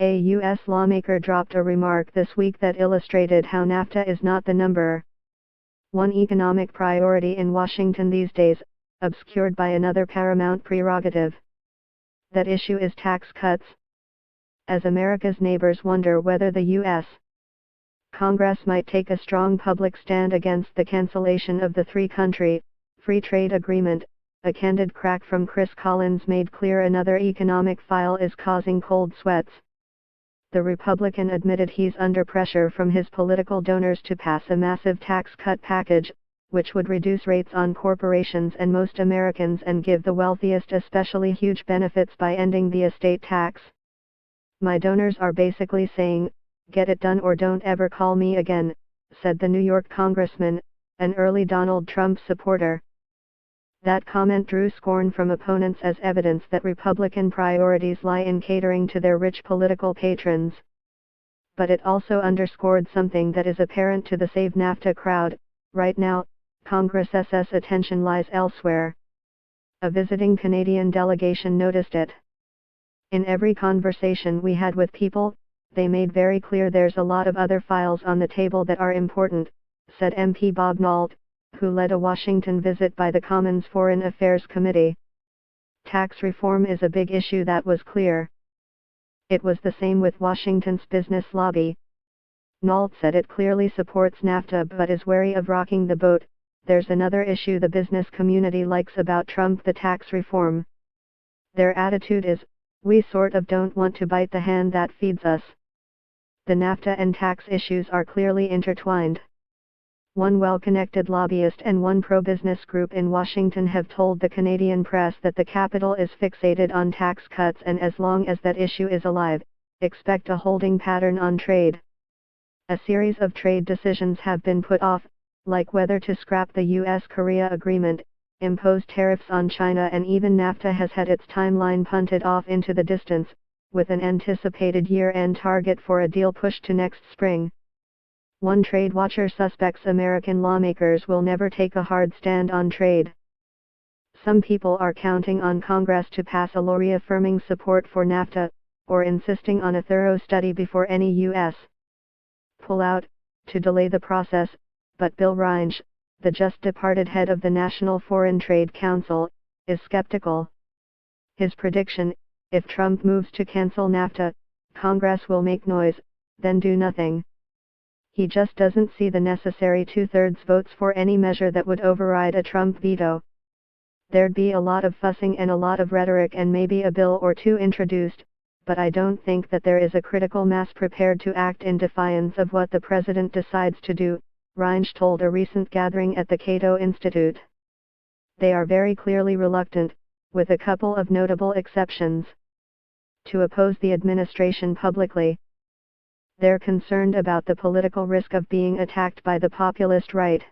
A U.S. lawmaker dropped a remark this week that illustrated how NAFTA is not the number one economic priority in Washington these days, obscured by another paramount prerogative. That issue is tax cuts. As America's neighbors wonder whether the U.S. Congress might take a strong public stand against the cancellation of the three-country, free trade agreement, a candid crack from Chris Collins made clear another economic file is causing cold sweats. The Republican admitted he's under pressure from his political donors to pass a massive tax cut package, which would reduce rates on corporations and most Americans and give the wealthiest especially huge benefits by ending the estate tax. My donors are basically saying, get it done or don't ever call me again, said the New York congressman, an early Donald Trump supporter. That comment drew scorn from opponents as evidence that Republican priorities lie in catering to their rich political patrons. But it also underscored something that is apparent to the Save NAFTA crowd. Right now, Congress's attention lies elsewhere. A visiting Canadian delegation noticed it. In every conversation we had with people, they made very clear there's a lot of other files on the table that are important, said MP Bob Nault, who led a Washington visit by the Commons Foreign Affairs Committee. Tax reform is a big issue, that was clear. It was the same with Washington's business lobby. Nault said it clearly supports NAFTA but is wary of rocking the boat. There's another issue the business community likes about Trump, the tax reform. Their attitude is, we sort of don't want to bite the hand that feeds us. The NAFTA and tax issues are clearly intertwined. One well-connected lobbyist and one pro-business group in Washington have told the Canadian press that the Capitol is fixated on tax cuts, and as long as that issue is alive, expect a holding pattern on trade. A series of trade decisions have been put off, like whether to scrap the U.S.-Korea agreement, impose tariffs on China, and even NAFTA has had its timeline punted off into the distance, with an anticipated year-end target for a deal pushed to next spring. One trade watcher suspects American lawmakers will never take a hard stand on trade. Some people are counting on Congress to pass a law reaffirming support for NAFTA, or insisting on a thorough study before any U.S. pull-out, to delay the process, but Bill Reinsch, the just-departed head of the National Foreign Trade Council, is skeptical. His prediction, if Trump moves to cancel NAFTA, Congress will make noise, then do nothing. He just doesn't see the necessary two-thirds votes for any measure that would override a Trump veto. There'd be a lot of fussing and a lot of rhetoric and maybe a bill or two introduced, but I don't think that there is a critical mass prepared to act in defiance of what the president decides to do, Reinsch told a recent gathering at the Cato Institute. They are very clearly reluctant, with a couple of notable exceptions, to oppose the administration publicly. They're concerned about the political risk of being attacked by the populist right.